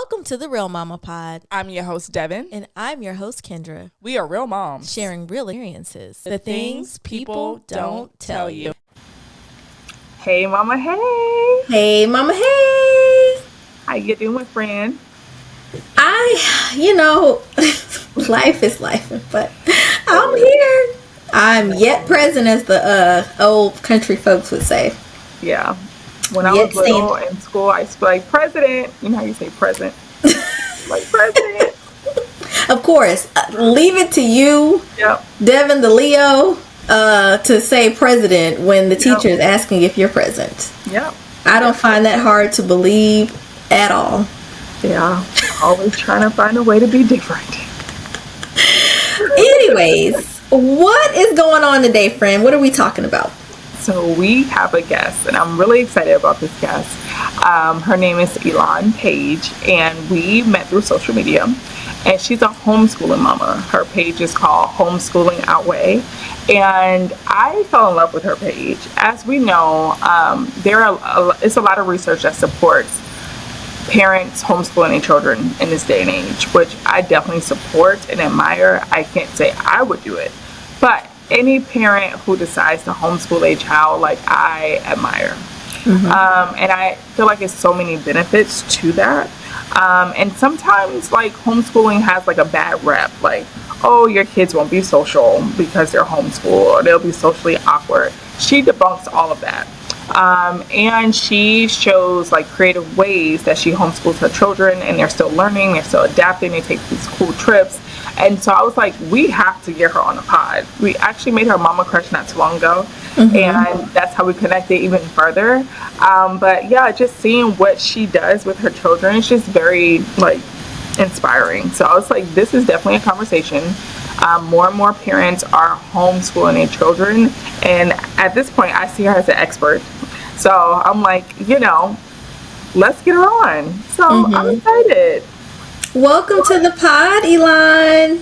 Welcome to the Real Mama Pod. I'm your host, Devin. And I'm your host, Kendra. We are real moms. Sharing real experiences. The things people don't tell you. Hey, Mama, hey. Hey, Mama, hey. How you doing, friend? Life is life, but I'm here. I'm yet present, as the old country folks would say. Yeah. When I was little in school, I used to be like, president. You know how you say present? Like, president. Of course. Leave it to you, Yep. Devin the Leo, to say president when the teacher is asking if you're present. Yep. I don't find that hard to believe at all. Yeah. Always trying to find a way to be different. Anyways, what is going on today, friend? What are we talking about? So we have a guest, and I'm really excited about this guest. Her name is Elan Page, and we met through social media. And she's a homeschooling mama. Her page is called Homeschooling Outweigh, and I fell in love with her page. As we know, it's a lot of research that supports parents homeschooling their children in this day and age, which I definitely support and admire. I can't say I would do it, but any parent who decides to homeschool a child, like, I admire. Mm-hmm. And I feel like there's so many benefits to that. And sometimes, like, homeschooling has like a bad rep, like, oh, your kids won't be social because they're homeschooled, or they'll be socially awkward. She debunks all of that. And she shows like creative ways that she homeschools her children, and they're still learning, they're still adapting, they take these cool trips. And so I was like, we have to get her on the pod. We actually made her mama crush not too long ago. Mm-hmm. And that's how we connected even further. But yeah, just seeing what she does with her children is just very like inspiring. So I was like, this is definitely a conversation. More and more parents are homeschooling their children. And at this point, I see her as an expert. So I'm like, let's get her on. So I'm excited. Welcome to the pod, Elan.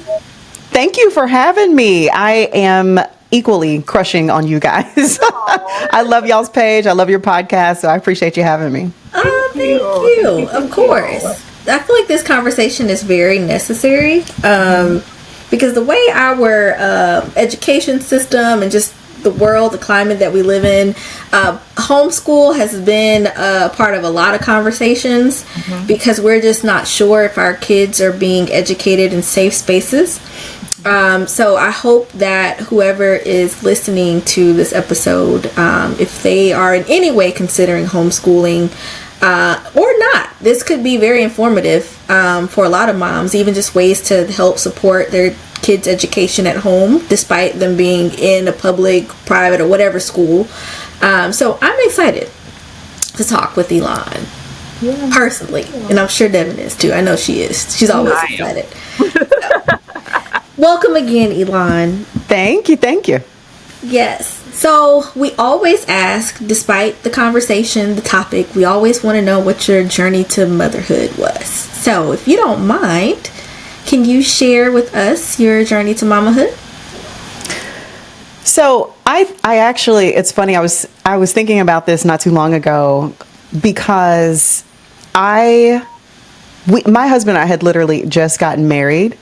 Thank you for having me. I am equally crushing on you guys. I love y'all's page. I love your podcast. So I appreciate you having me. Oh, thank you. Of course. I feel like this conversation is very necessary because the way our education system and just the world, the climate that we live in, homeschool has been a part of a lot of conversations because we're just not sure if our kids are being educated in safe spaces. So I hope that whoever is listening to this episode, if they are in any way considering homeschooling or not, this could be very informative for a lot of moms, even just ways to help support their kids' education at home, despite them being in a public, private, or whatever school. So I'm excited to talk with Elan personally, and I'm sure Devin is too. I know she is. She's always excited. So, welcome again, Elan. Thank you. Yes. So we always ask, despite the conversation, the topic, we always want to know what your journey to motherhood was. So if you don't mind, can you share with us your journey to mamahood? So I actually, it's funny. I was thinking about this not too long ago because my husband and I had literally just gotten married,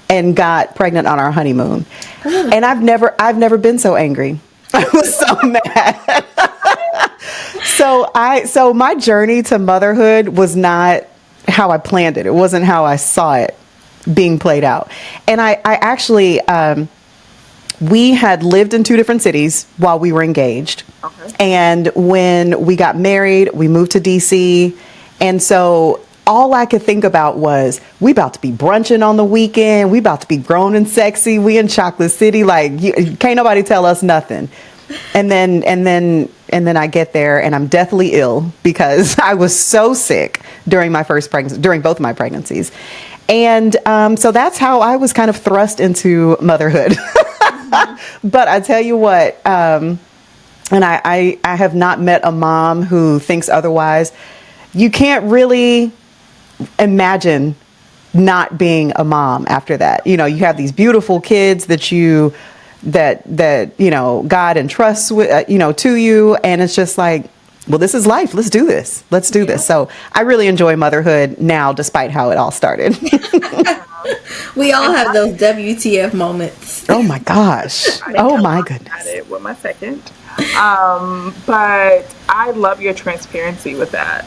and got pregnant on our honeymoon. Oh. And I've never been so angry. I was so mad. So my journey to motherhood was not how I planned it. It wasn't how I saw it being played out. And I actually, we had lived in two different cities while we were engaged. Okay. And when we got married, we moved to DC. And so all I could think about was, we about to be brunching on the weekend. We about to be grown and sexy. We in Chocolate City. Like, can't nobody tell us nothing. And then I get there and I'm deathly ill because I was so sick during both of my pregnancies. And so that's how I was kind of thrust into motherhood. But I tell you what, and I have not met a mom who thinks otherwise. You can't really imagine not being a mom after that. You have these beautiful kids that God entrusts with, to you. And it's just like, well, this is life. Let's do this. Let's do this. So I really enjoy motherhood now, despite how it all started. We all have those WTF moments. Oh my gosh. Oh my goodness. At it with my second. But I love your transparency with that.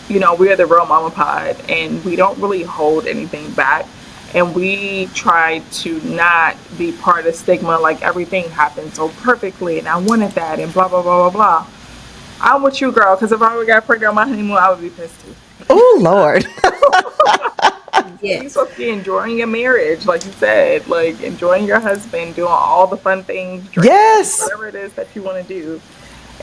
We are the Real Mama Pod, and we don't really hold anything back. And we try to not be part of stigma, like everything happened so perfectly, and I wanted that, and blah, blah, blah, blah, blah. I'm with you, girl, because if I ever got pregnant on my honeymoon, I would be pissed too. Oh, Lord. Yes. You're supposed to be enjoying your marriage, like you said, like enjoying your husband, doing all the fun things, drinking, Yes. whatever it is that you want to do,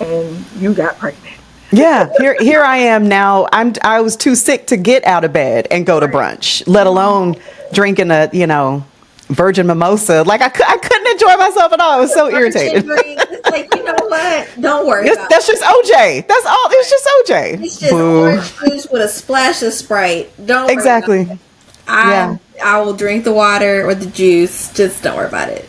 and you got pregnant. Yeah, here I am now. I was too sick to get out of bed and go to brunch, let alone drinking a virgin mimosa. Like I couldn't enjoy myself at all. I was so irritated. It's like, you know what? Don't worry. That's just OJ. That's all. It's just OJ. It's just orange juice with a splash of Sprite. Don't worry Exactly. about it. I will drink the water or the juice. Just don't worry about it.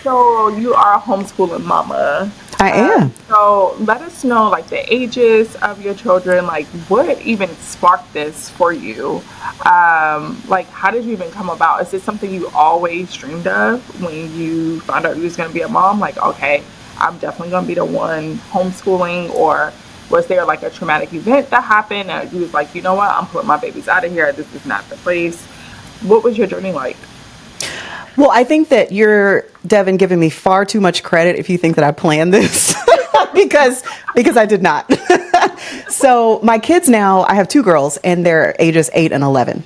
So you are a homeschooling mama. I am. So let us know, like, the ages of your children, like what even sparked this for you? Like, how did you even come about? Is this something you always dreamed of when you found out you was going to be a mom? Like, okay, I'm definitely going to be the one homeschooling, or was there like a traumatic event that happened and you was like, you know what, I'm putting my babies out of here. This is not the place. What was your journey like? Well, I think that you're, Devin, giving me far too much credit if you think that I planned this because I did not. So my kids now, I have two girls and they're ages 8 and 11.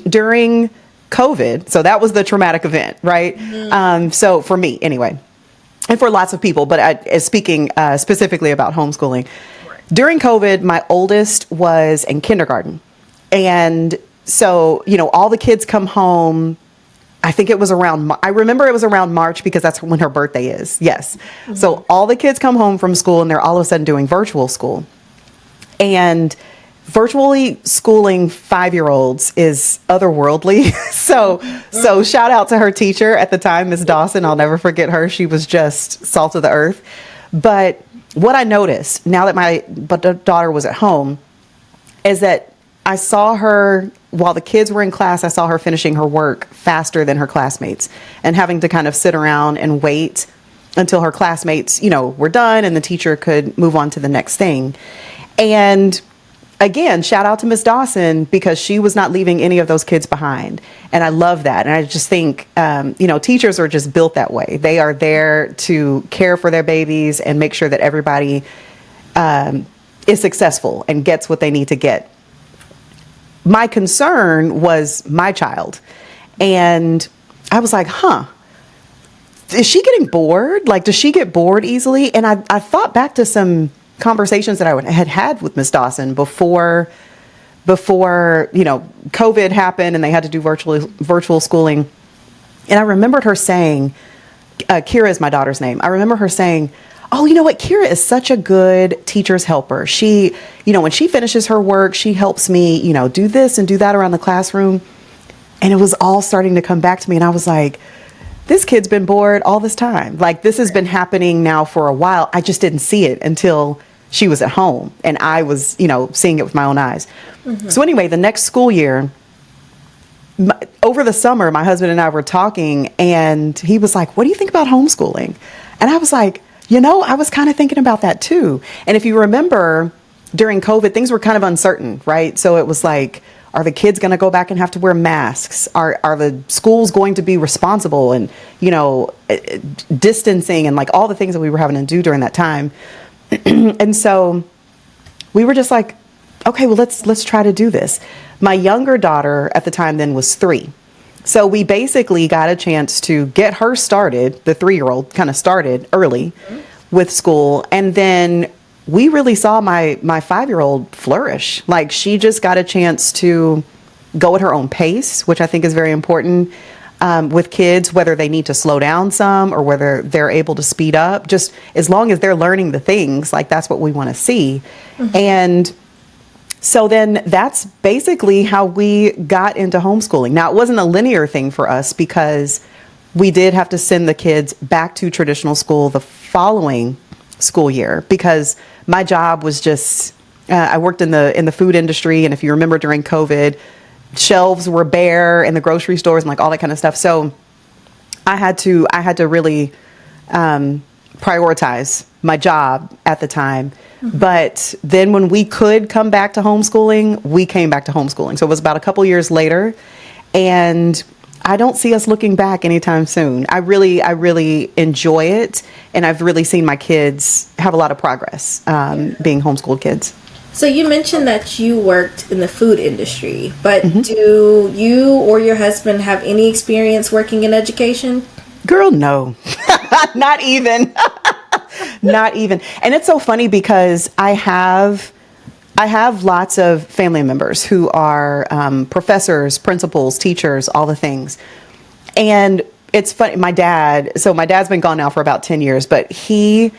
During COVID, so that was the traumatic event, right? So for me anyway, and for lots of people, but speaking specifically about homeschooling, during COVID, my oldest was in kindergarten. And so, all the kids come home. I think it was I remember it was around March because that's when her birthday is. Yes. Mm-hmm. So all the kids come home from school and they're all of a sudden doing virtual school. And virtually schooling 5-year-olds is otherworldly. So shout out to her teacher at the time, Miss Dawson. I'll never forget her. She was just salt of the earth. But what I noticed now that my daughter was at home is that I saw her, while the kids were in class, I saw her finishing her work faster than her classmates and having to kind of sit around and wait until her classmates, were done and the teacher could move on to the next thing. And again, shout out to Miss Dawson because she was not leaving any of those kids behind. And I love that. And I just think, teachers are just built that way. They are there to care for their babies and make sure that everybody is successful and gets what they need to get. My concern was my child. And I was like, is she getting bored? Like, does she get bored easily? And I thought back to some conversations that I had with Miss Dawson before COVID happened and they had to do virtual schooling. And I remembered her saying, Kira is my daughter's name. I remember her saying, oh, you know what? Kira is such a good teacher's helper. She, when she finishes her work, she helps me, do this and do that around the classroom. And it was all starting to come back to me. And I was like, this kid's been bored all this time. Like, this has been happening now for a while. I just didn't see it until she was at home and I was, seeing it with my own eyes. Mm-hmm. So anyway, the next school year, over the summer, my husband and I were talking and he was like, what do you think about homeschooling? And I was like, I was kind of thinking about that too. And if you remember, during COVID, things were kind of uncertain, right? So it was like, are the kids going to go back and have to wear masks? Are the schools going to be responsible and, distancing and like all the things that we were having to do during that time? And so we were just like, okay, well, let's try to do this. My younger daughter at the time then was 3. So we basically got a chance to get her started, the 3-year-old kind of started early with school. And then we really saw my 5-year-old flourish. Like, she just got a chance to go at her own pace, which I think is very important with kids, whether they need to slow down some or whether they're able to speed up, just as long as they're learning the things, like that's what we want to see. Mm-hmm. And so then that's basically how we got into homeschooling. Now, it wasn't a linear thing for us because we did have to send the kids back to traditional school the following school year because my job was just, I worked in the food industry. And if you remember during COVID, shelves were bare in the grocery stores and like all that kind of stuff. So I had to really prioritize my job at the time. But then when we could come back to homeschooling, we came back to homeschooling. So it was about a couple years later. And I don't see us looking back anytime soon. I really enjoy it. And I've really seen my kids have a lot of progress being homeschooled kids. So you mentioned that you worked in the food industry, but do you or your husband have any experience working in education? Girl, no, not even. Not even. And it's so funny because I have lots of family members who are professors, principals, teachers, all the things. And it's funny, my dad's been gone now for about 10 years, but he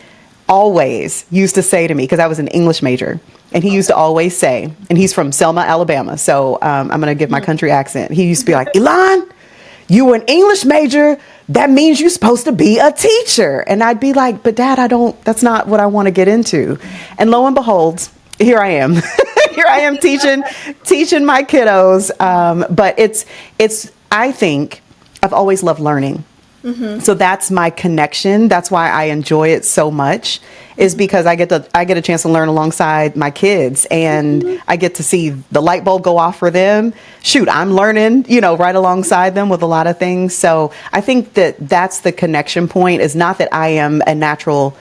always used to say to me, because I was an English major, and he used to always say, and he's from Selma, Alabama, so I'm going to give my country accent. He used to be like, Elan, you were an English major, that means you're supposed to be a teacher. And I'd be like, but Dad, that's not what I want to get into. And lo and behold, here I am. Here I am teaching my kiddos. But I think I've always loved learning. So that's my connection. That's why I enjoy it so much, is because I get a chance to learn alongside my kids, and I get to see the light bulb go off for them. Shoot, I'm learning, right alongside them with a lot of things. So I think that's the connection point, is not that I am a natural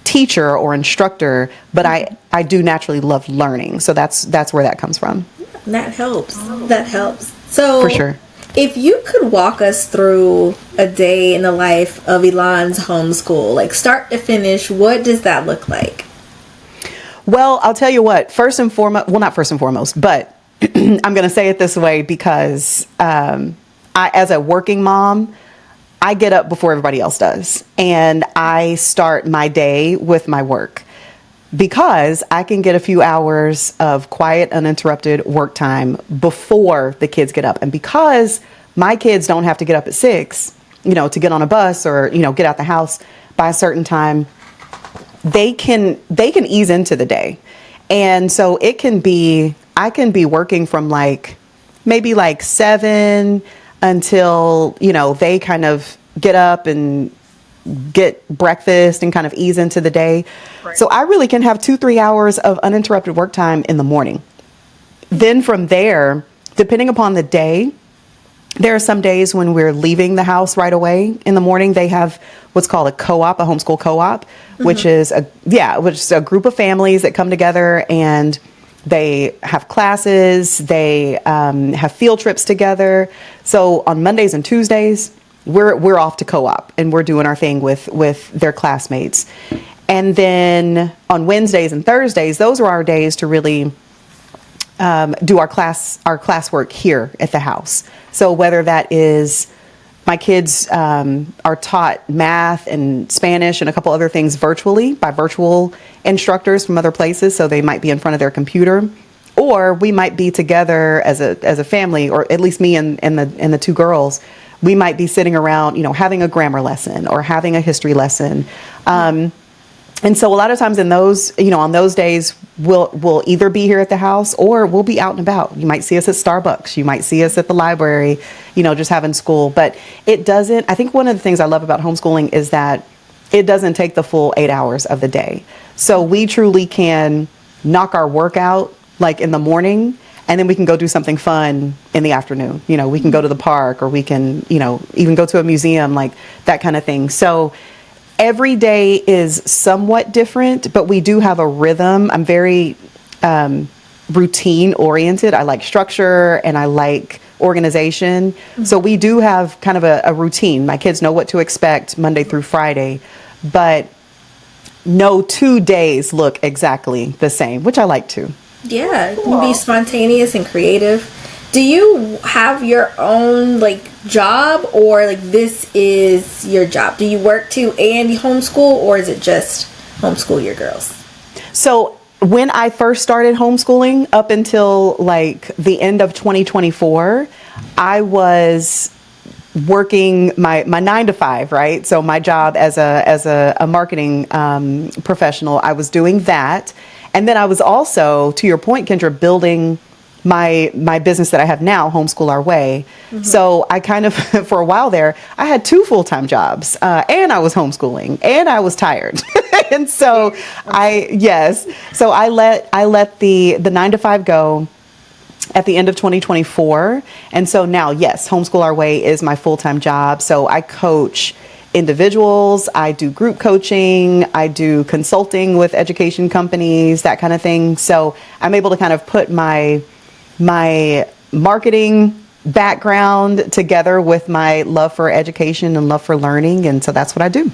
teacher or instructor, but I do naturally love learning. So that's where that comes from. That helps. That helps. So for sure. If you could walk us through a day in the life of Elan's homeschool, like start to finish, what does that look like? Well, I'll tell you what, not first and foremost, but I'm going to say it this way because as a working mom, I get up before everybody else does. And I start my day with my work, because I can get a few hours of quiet, uninterrupted work time before the kids get up. And because my kids don't have to get up at 6, to get on a bus or, get out the house by a certain time, they can ease into the day. And so I can be working from maybe 7 until, they kind of get up and get breakfast and kind of ease into the day. Right. So I really can have 2-3 hours of uninterrupted work time in the morning. Then from there, depending upon the day, there are some days when we're leaving the house right away in the morning. They have what's called a co-op, a homeschool co-op, which is a group of families that come together, and they have classes, they have field trips together. So on Mondays and Tuesdays, we're off to co-op, and we're doing our thing with their classmates. And then on Wednesdays and Thursdays, those are our days to really do our classwork here at the house. So whether that is my kids are taught math and Spanish and a couple other things virtually by virtual instructors from other places, so they might be in front of their computer, or we might be together as a family, or at least me and the 2 girls. We might be sitting around, having a grammar lesson or having a history lesson. And so a lot of times in those, on those days, we'll either be here at the house or we'll be out and about. You might see us at Starbucks. You might see us at the library, just having school. But I think one of the things I love about homeschooling is that it doesn't take the full 8 hours of the day. So we truly can knock our work out in the morning, and then we can go do something fun in the afternoon. We can go to the park, or we can, even go to a museum, that kind of thing. So every day is somewhat different, but we do have a rhythm. I'm very routine oriented. I like structure and I like organization. So we do have kind of a routine. My kids know what to expect Monday through Friday, but no 2 days look exactly the same, which I like to. Yeah, you can be spontaneous and creative. Do you have your own job, or this is your job? Do you work too and you homeschool, or is it just homeschool your girls? So when I first started homeschooling up until the end of 2024, I was working my 9 to 5, right? So my job as a marketing professional, I was doing that. And then I was also, to your point, Kendra, building my business that I have now, Homeschool Our Way. So I kind of, for a while there, I had 2 full-time jobs, and I was homeschooling, and I was tired. And so so I let the 9 to 5 go at the end of 2024. And so now, yes, Homeschool Our Way is my full-time job. So I coach individuals, I do group coaching, I do consulting with education companies, that kind of thing. So I'm able to kind of put my marketing background together with my love for education and love for learning. And so that's what I do.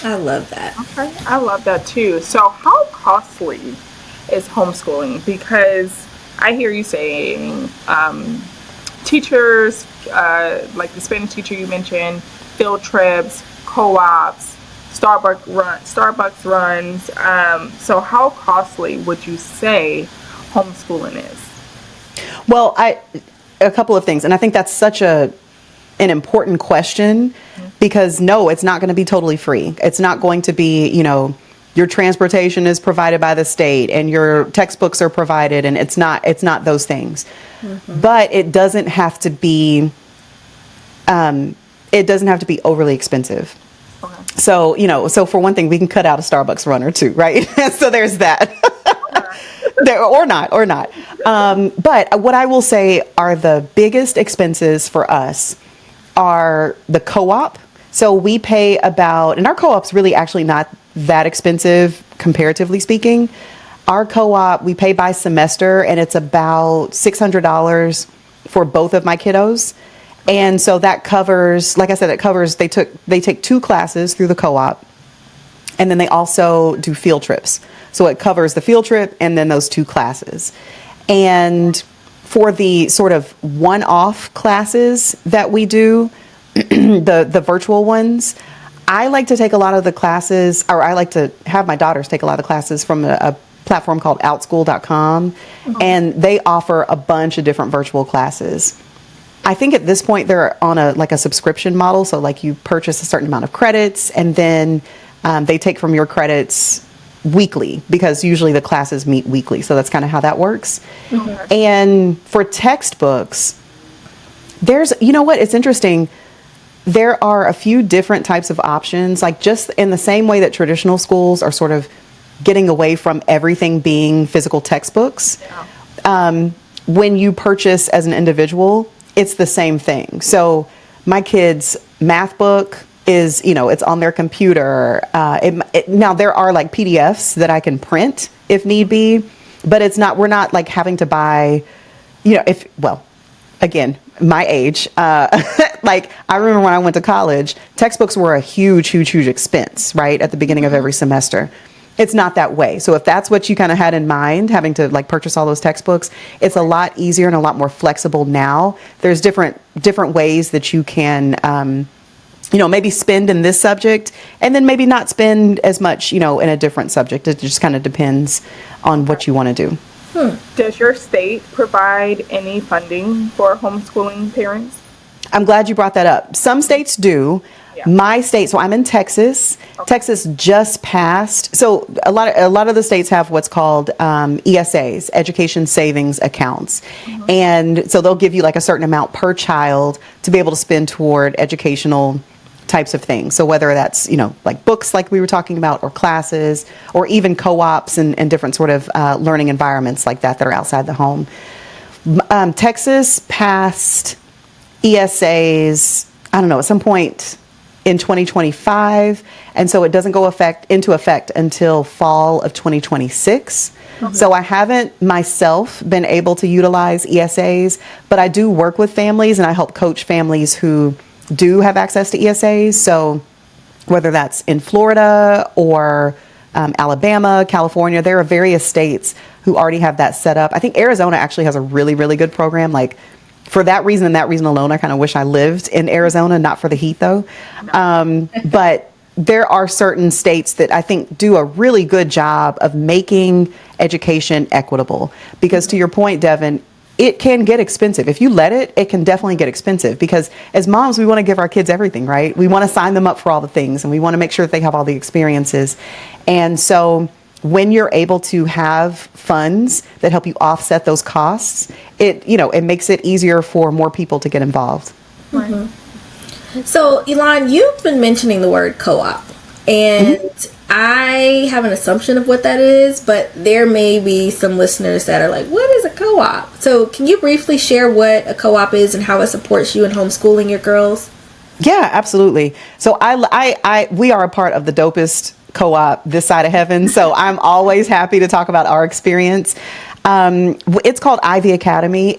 I love that. Okay, I love that too. So how costly is homeschooling? Because I hear you saying teachers, like the Spanish teacher you mentioned, field trips, co-ops, Starbucks runs. So how costly would you say homeschooling is? Well, a couple of things, and I think that's such an important question, because no, it's not going to be totally free. It's not going to be, your transportation is provided by the state and your textbooks are provided, and it's not those things. But it doesn't have to be overly expensive. Okay. So for one thing, we can cut out a Starbucks run or two, right? So there's that. or not. But what I will say are the biggest expenses for us are the co-op. So we pay about, and our co-op's really actually not that expensive comparatively speaking. Our co-op, we pay by semester, and it's about $600 for both of my kiddos. And so that covers, like I said, they take 2 classes through the co-op, and then they also do field trips. So it covers the field trip and then those 2 classes. And for the sort of one-off classes that we do, the virtual ones, I like to take a lot of the classes, or I like to have my daughters take a lot of the classes from a platform called outschool.com. And they offer a bunch of different virtual classes. I think at this point they're on a subscription model. So like you purchase a certain amount of credits, and then they take from your credits weekly, because usually the classes meet weekly. So that's kind of how that works. And for textbooks, it's interesting. There are a few different types of options, like just in the same way that traditional schools are sort of getting away from everything being physical textbooks. When you purchase as an individual, it's the same thing. So my kids' math book is, it's on their computer. Now there are like PDFs that I can print if need be, but we're not like having to buy, again, my age, like I remember when I went to college, textbooks were a huge expense, right? At the beginning of every semester. It's not that way. So if that's what you kind of had in mind, having to like purchase all those textbooks, it's a lot easier and a lot more flexible now. There's different ways that you can, maybe spend in this subject, and then maybe not spend as much, in a different subject. It just kind of depends on what you want to do. Does your state provide any funding for homeschooling parents? I'm glad you brought that up. Some states do. Yeah. My state, so I'm in Texas. Okay. Texas just passed. So a lot of the states have what's called ESAs, Education Savings Accounts. And so they'll give you like a certain amount per child to be able to spend toward educational types of things. So whether that's, like books like we were talking about, or classes, or even co-ops and different sort of learning environments like that are outside the home. Texas passed ESAs, I don't know, at some point in 2025. And so it doesn't go into effect until fall of 2026. So I haven't myself been able to utilize ESAs, but I do work with families, and I help coach families who do have access to ESAs. So whether that's in Florida or Alabama, California, there are various states who already have that set up. I think Arizona actually has a really, really good program. Like for that reason and that reason alone, I kind of wish I lived in Arizona, not for the heat though. But there are certain states that I think do a really good job of making education equitable. Because to your point, Devin, it can get expensive. If you let it, it can definitely get expensive, because as moms, we want to give our kids everything, right? We want to sign them up for all the things, and we want to make sure that they have all the experiences. And so when you're able to have funds that help you offset those costs, it makes it easier for more people to get involved. So, Elan, you've been mentioning the word co-op, and I have an assumption of what that is, but there may be some listeners that are like, what is a co-op? So can you briefly share what a co-op is and how it supports you in homeschooling your girls? Yeah, absolutely. So we are a part of the dopest co-op this side of heaven. So I'm always happy to talk about our experience. It's called Ivy Academy.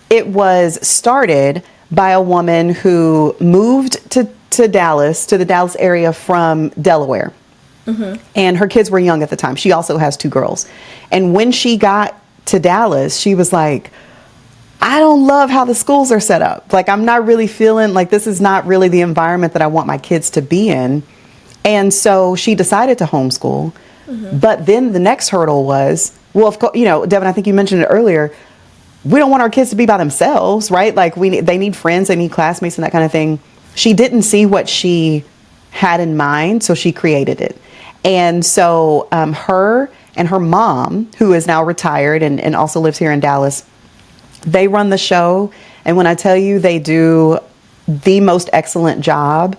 It was started by a woman who moved to Dallas, to the Dallas area from Delaware. And her kids were young at the time. She also has 2 girls. And when she got to Dallas, she was like, I don't love how the schools are set up. Like, I'm not really feeling like this is not really the environment that I want my kids to be in. And so she decided to homeschool. But then the next hurdle was, well, of course, Devin, I think you mentioned it earlier, we don't want our kids to be by themselves, right? Like they need friends, they need classmates and that kind of thing. She didn't see what she had in mind, so she created it. And so her and her mom, who is now retired and also lives here in Dallas, they run the show. And when I tell you, they do the most excellent job.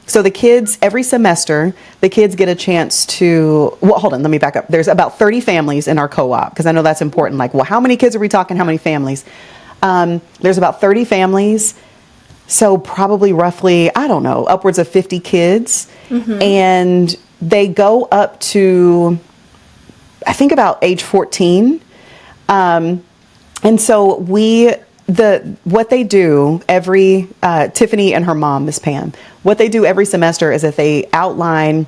So the kids, every semester, the kids get a chance to, well, hold on, let me back up. There's about 30 families in our co-op, because I know that's important. Like, well, how many kids are we talking? How many families? There's about 30 families. So probably roughly, I don't know, upwards of 50 kids. And they go up to, I think, about age 14. And so what they do every, Tiffany and her mom, Miss Pam, what they do every semester is that they outline,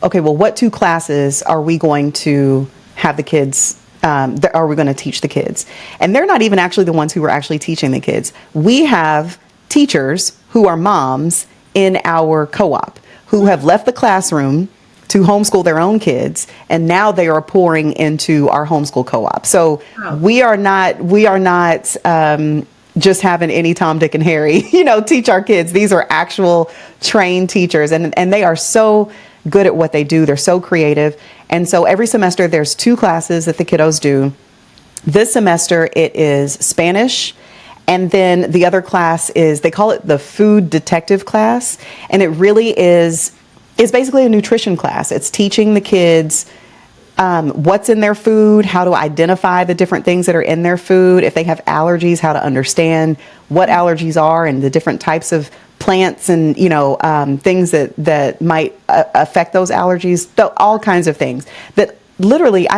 okay, well, what 2 classes are we going to have the kids, are we going to teach the kids? And they're not even actually the ones who are actually teaching the kids. We have teachers who are moms in our co-op who have left the classroom to homeschool their own kids, and now they are pouring into our homeschool co-op. So we are not just having any Tom, Dick, and Harry, teach our kids. These are actual trained teachers, and they are so good at what they do. They're so creative. And so every semester there's 2 classes that the kiddos do. This semester it is Spanish, and then the other class is, they call it the food detective class, and it really is basically a nutrition class. It's teaching the kids what's in their food, how to identify the different things that are in their food. If they have allergies, how to understand what allergies are and the different types of plants and, things that might affect those allergies, all kinds of things that literally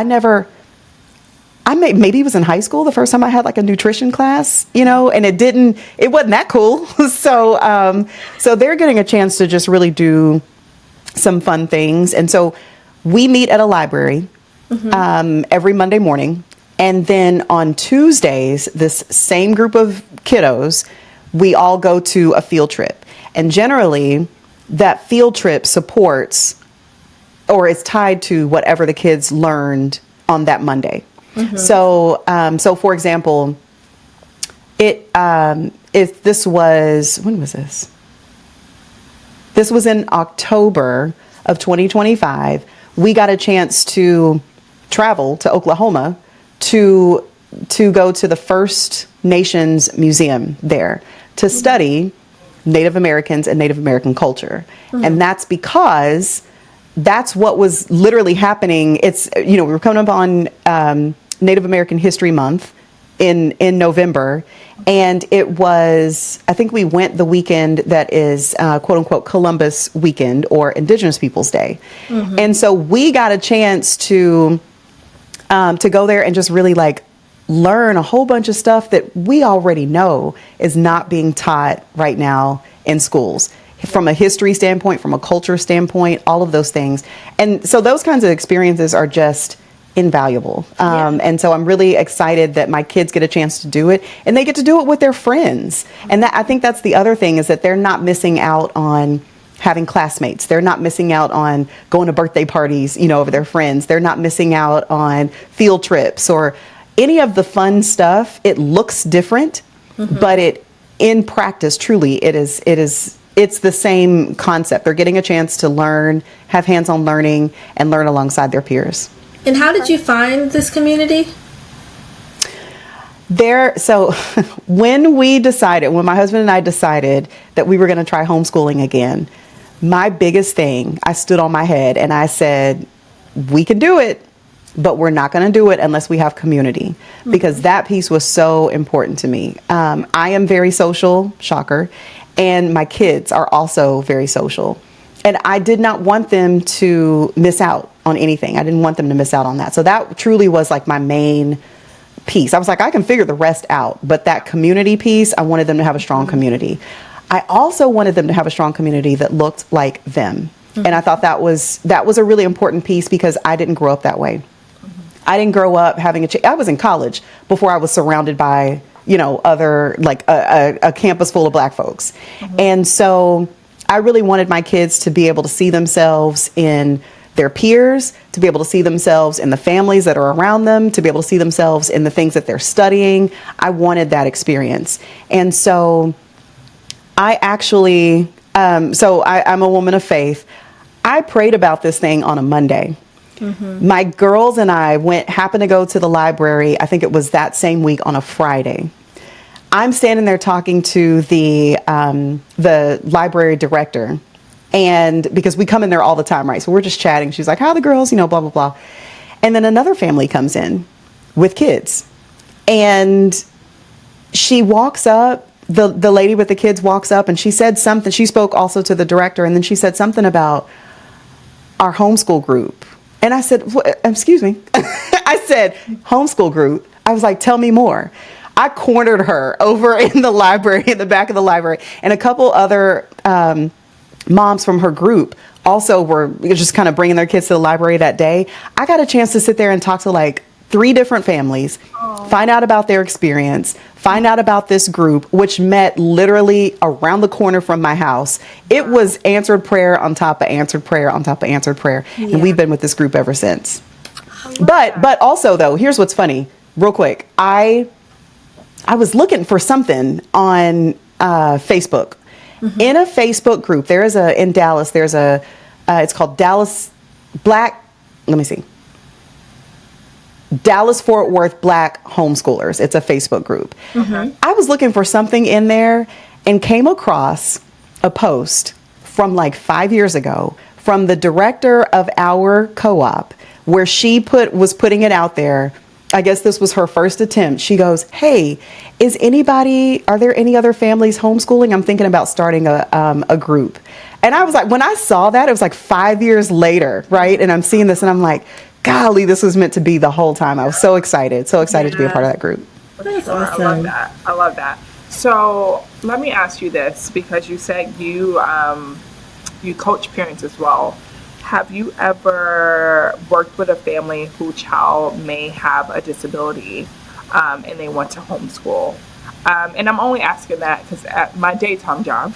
maybe it was in high school the first time I had like a nutrition class, and it wasn't that cool. So they're getting a chance to just really do some fun things. And so we meet at a library every Monday morning. And then on Tuesdays, this same group of kiddos, we all go to a field trip. And generally, that field trip supports or is tied to whatever the kids learned on that Monday. So for example, if this was, when was this? This was in October of 2025. We got a chance to travel to Oklahoma to go to the First Nations Museum there to study Native Americans and Native American culture. And that's because that's what was literally happening. It's, we were coming up on Native American History Month in November. And it was, I think we went the weekend that is quote unquote Columbus weekend or Indigenous Peoples Day. And so we got a chance to go there and just really like learn a whole bunch of stuff that we already know is not being taught right now in schools. From a history standpoint, from a culture standpoint, all of those things. And so those kinds of experiences are just invaluable. And so I'm really excited that my kids get a chance to do it, and they get to do it with their friends. And I think that's the other thing, is that they're not missing out on having classmates. They're not missing out on going to birthday parties, you know, over their friends. They're not missing out on field trips or any of the fun stuff. It looks different, but in practice, truly, it's the same concept. They're getting a chance to learn, have hands-on learning, and learn alongside their peers. And how did you find this community? So when my husband and I decided that we were going to try homeschooling again, my biggest thing, I stood on my head and I said, we can do it, but we're not going to do it unless we have community, because that piece was so important to me. I am very social, shocker, and my kids are also very social. And I did not want them to miss out on anything. I didn't want them to miss out on that. So that truly was like my main piece. I was like, I can figure the rest out, but that community piece, I wanted them to have a strong community. I also wanted them to have a strong community that looked like them. And I thought that was a really important piece, because I didn't grow up that way. I didn't grow up having I was in college before I was surrounded by, you know, other, like a campus full of Black folks. And so I really wanted my kids to be able to see themselves in their peers, to be able to see themselves in the families that are around them, to be able to see themselves in the things that they're studying. I wanted that experience. And so I actually, I'm a woman of faith. I prayed about this thing on a Monday. My girls and I happened to go to the library. I think it was that same week on a Friday. I'm standing there talking to the library director, and because we come in there all the time, right? So we're just chatting. She's like, "How are the girls?" You know, blah blah blah. And then another family comes in with kids, and she walks up. The lady with the kids walks up, and she said something. She spoke also to the director, and then she said something about our homeschool group. And I said, "Excuse me." I said, "Homeschool group." I was like, "Tell me more." I cornered her over in the library, in the back of the library, and a couple other moms from her group also were just kind of bringing their kids to the library that day. I got a chance to sit there and talk to like 3 different families, find out about their experience, find out about this group, which met literally around the corner from my house. It was answered prayer on top of answered prayer on top of answered prayer. Yeah. And we've been with this group ever since. But also though, here's what's funny, real quick. I was looking for something on Facebook. In a Facebook group, in Dallas, it's called Dallas Fort Worth Black Homeschoolers. It's a Facebook group. I was looking for something in there and came across a post from like 5 years ago from the director of our co-op, where she was putting it out there. I guess this was her first attempt. She goes, "Hey, are there any other families homeschooling? I'm thinking about starting a group." And I was like, when I saw that, it was like 5 years later, right? And I'm seeing this and I'm like, golly, this was meant to be the whole time. I was so excited to be a part of that group. That's awesome. I love that. So let me ask you this, because you said you coach parents as well. Have you ever worked with a family whose child may have a disability and they want to homeschool? And I'm only asking that because at my daytime job,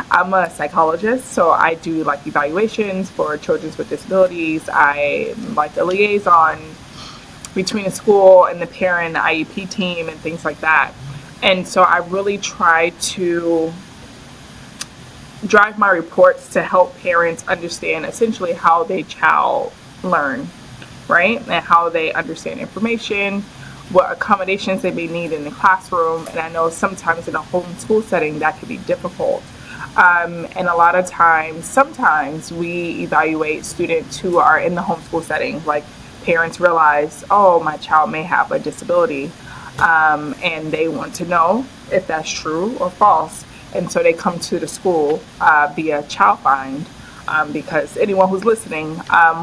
I'm a psychologist, so I do like evaluations for children with disabilities. I'm like the liaison between the school and the parent, IEP team, and things like that. And so I really try to drive my reports to help parents understand essentially how their child learn, right? And how they understand information, what accommodations they may need in the classroom. And I know sometimes in a homeschool setting that can be difficult. And a lot of times, sometimes we evaluate students who are in the homeschool setting, like parents realize, oh, my child may have a disability, and they want to know if that's true or false. And so they come to the school via Child Find, because anyone who's listening,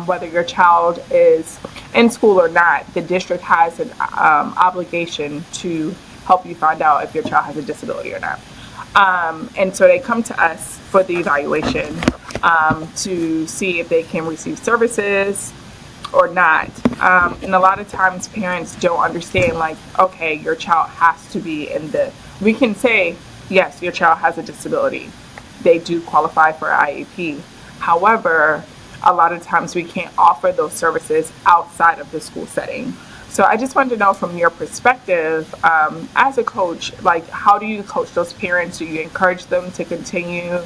whether your child is in school or not, the district has an obligation to help you find out if your child has a disability or not. And so they come to us for the evaluation to see if they can receive services or not. And a lot of times parents don't understand, like, okay, your child has to be we can say, yes, your child has a disability, they do qualify for IEP. However, a lot of times we can't offer those services outside of the school setting. So I just wanted to know from your perspective, as a coach, like, how do you coach those parents? Do you encourage them to continue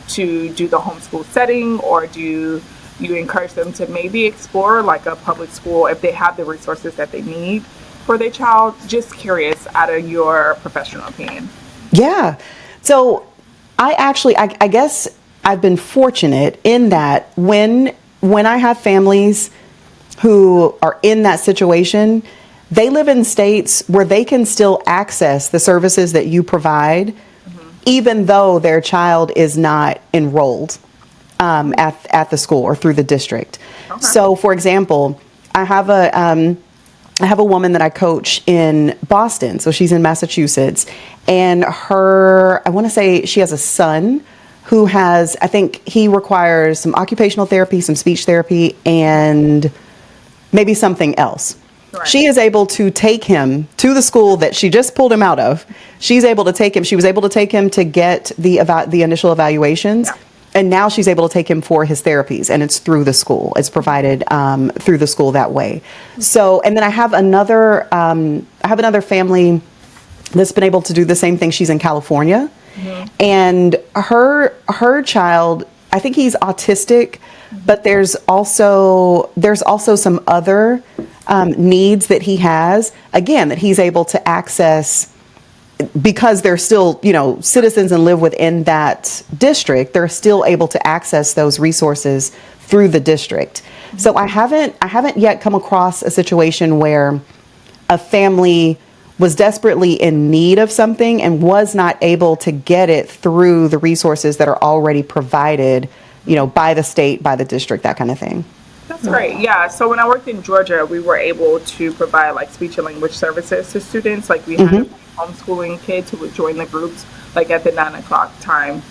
to do the homeschool setting, or do you encourage them to maybe explore like a public school if they have the resources that they need for their child? Just curious, out of your professional opinion. Yeah. So I guess I've been fortunate in that when I have families who are in that situation, they live in states where they can still access the services that you provide, even though their child is not enrolled at the school or through the district. Okay. So, for example, I have a woman that I coach in Boston. So she's in Massachusetts, and I want to say she has a son who has, I think he requires some occupational therapy, some speech therapy, and maybe something else. Right. She is able to take him to the school that she just pulled him out of. She was able to take him to get the initial evaluations. Yeah. And now she's able to take him for his therapies, and it's through the school. It's provided through the school that way. So, and then I have another family that's been able to do the same thing. She's in California, and her child, I think he's autistic, but there's also some other needs that he has, again, that he's able to access. Because they're still, citizens and live within that district, they're still able to access those resources through the district. So I haven't yet come across a situation where a family was desperately in need of something and was not able to get it through the resources that are already provided, by the state, by the district, that kind of thing. That's great. Yeah. So when I worked in Georgia, we were able to provide like speech and language services to students. Like we had homeschooling kids who would join the groups like at the 9:00 time.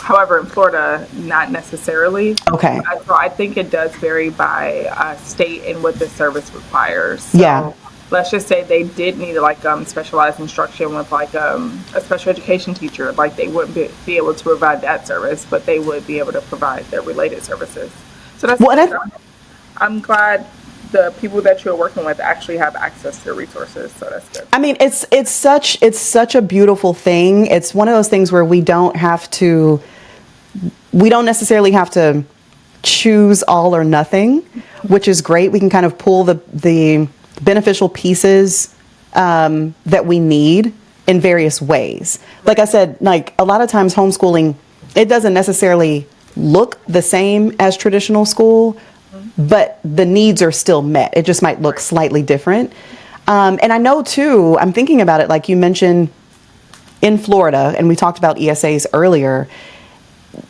However, in Florida, not necessarily. Okay. So I think it does vary by state and what the service requires. So yeah. Let's just say they did need like specialized instruction with like a special education teacher. Like they wouldn't be able to provide that service, but they would be able to provide their related services. So that's I'm glad the people that you're working with actually have access to resources. So that's good. I mean, it's such a beautiful thing. It's one of those things where we don't necessarily have to choose all or nothing, which is great. We can kind of pull the beneficial pieces that we need in various ways. Like I said, like a lot of times homeschooling, it doesn't necessarily look the same as traditional school, but the needs are still met. It just might look slightly different. And I know too, I'm thinking about it, like you mentioned in Florida, and we talked about ESAs earlier,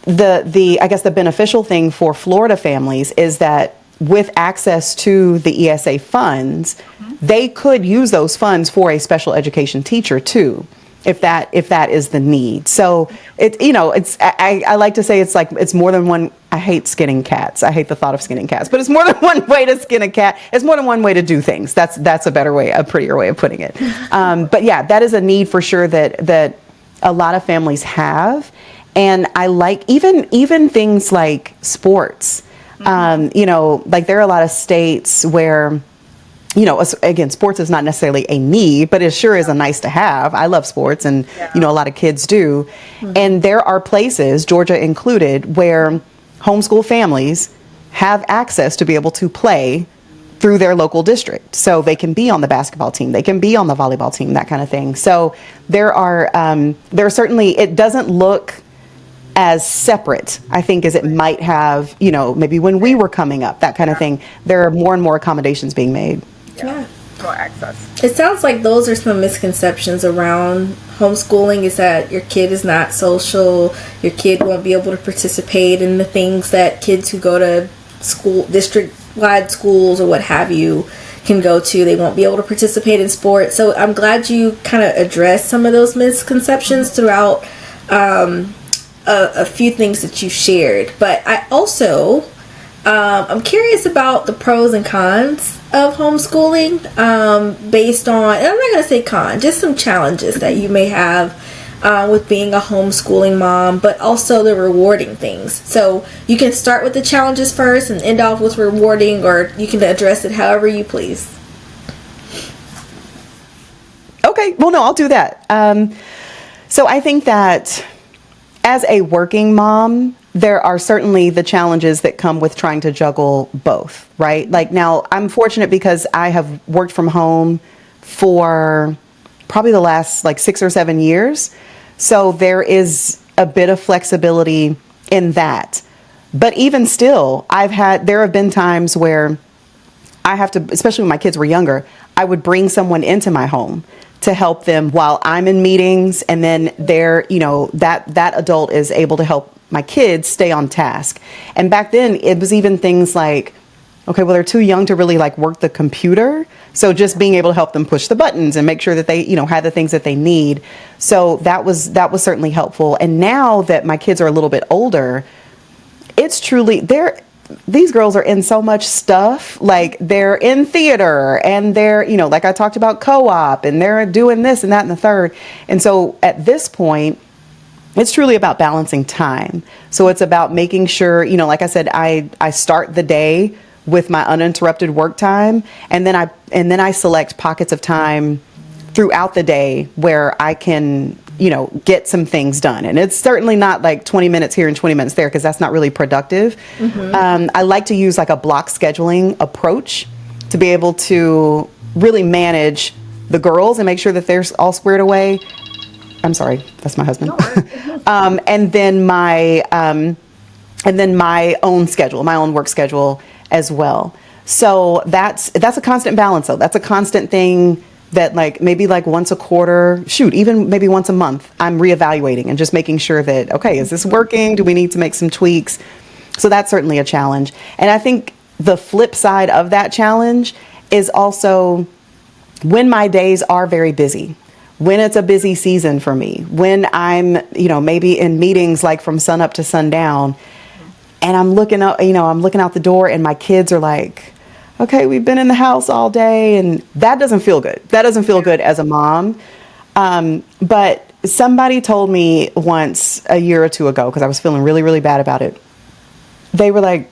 I guess the beneficial thing for Florida families is that with access to the ESA funds, they could use those funds for a special education teacher too, if that is the need. So I like to say it's more than one. I hate skinning cats. I hate the thought of skinning cats, but it's more than one way to skin a cat. It's more than one way to do things. That's a prettier way of putting it. But yeah, that is a need for sure that a lot of families have. And I like even things like sports. Like there are a lot of states where, again, sports is not necessarily a need, but it sure is a nice to have. I love sports, and, a lot of kids do. And there are places, Georgia included, where homeschool families have access to be able to play through their local district. So they can be on the basketball team, they can be on the volleyball team, that kind of thing. So there are certainly, it doesn't look as separate, I think, as it might have, maybe when we were coming up, that kind of thing. There are more and more accommodations being made. Yeah. More access. It sounds like those are some misconceptions around homeschooling, is that your kid is not social, your kid won't be able to participate in the things that kids who go to school, district-wide schools or what have you can go to. They won't be able to participate in sports. So I'm glad you kind of addressed some of those misconceptions throughout a few things that you shared. But I also I'm curious about the pros and cons of homeschooling, based on, and I'm not going to say con, just some challenges that you may have with being a homeschooling mom, but also the rewarding things. So you can start with the challenges first and end off with rewarding, or you can address it however you please. Okay, well, no, I'll do that. So I think that as a working mom, there are certainly the challenges that come with trying to juggle both, right? Like now, I'm fortunate because I have worked from home for probably the last like 6 or 7 years. So there is a bit of flexibility in that. But even still, there have been times where I have to, especially when my kids were younger, I would bring someone into my home to help them while I'm in meetings. And then that adult is able to help my kids stay on task. And back then it was even things like, okay, well, they're too young to really like work the computer. So just being able to help them push the buttons and make sure that they, had the things that they need. So that was certainly helpful. And now that my kids are a little bit older, it's truly these girls are in so much stuff. Like they're in theater and they're, like I talked about co-op, and they're doing this and that and the third. And so at this point, it's truly about balancing time. So it's about making sure, like I said, I start the day with my uninterrupted work time, and then I select pockets of time throughout the day where I can, get some things done. And it's certainly not like 20 minutes here and 20 minutes there, because that's not really productive. Mm-hmm. I like to use like a block scheduling approach to be able to really manage the girls and make sure that they're all squared away. I'm sorry, that's my husband. And then my own schedule, my own work schedule as well. So that's a constant balance though. That's a constant thing that like maybe like once a quarter, even maybe once a month, I'm reevaluating and just making sure that, okay, is this working? Do we need to make some tweaks? So that's certainly a challenge. And I think the flip side of that challenge is also when my days are very busy, when it's a busy season for me, when I'm, maybe in meetings like from sun up to sundown, and I'm looking out the door and my kids are like, okay, we've been in the house all day, and that doesn't feel good. That doesn't feel good as a mom. But somebody told me once a year or two ago, because I was feeling really, really bad about it. They were like,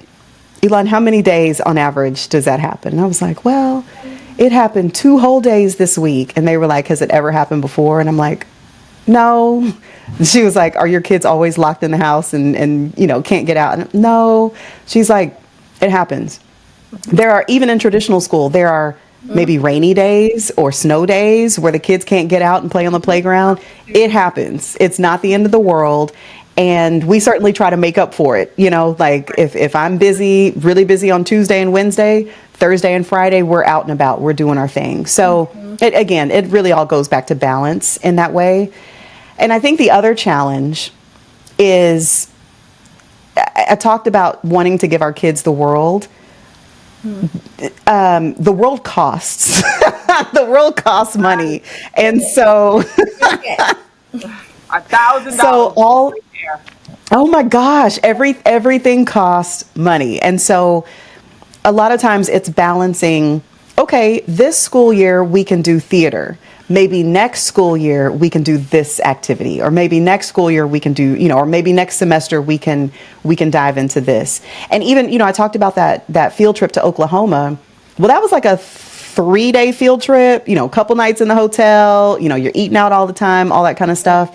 Elan, how many days on average does that happen? And I was like, well, it happened 2 whole days this week. And they were like, has it ever happened before? And I'm like, no. She was like, are your kids always locked in the house and can't get out? And no. She's like, it happens. There are, even in traditional school, there are maybe rainy days or snow days where the kids can't get out and play on the playground. It happens. It's not the end of the world. And we certainly try to make up for it. Like if I'm busy, really busy on Tuesday and Wednesday, Thursday and Friday, we're out and about, we're doing our thing. So it really all goes back to balance in that way. And I think the other challenge is, I talked about wanting to give our kids the world. The world costs. The world costs money. And so $1,000. So oh my gosh, everything costs money. And so a lot of times it's balancing, okay, this school year we can do theater. Maybe next school year we can do this activity, or maybe next school year we can do, or maybe next semester we can dive into this. And even, I talked about that field trip to Oklahoma. Well, that was like a 3-day field trip, a couple nights in the hotel, you're eating out all the time, all that kind of stuff.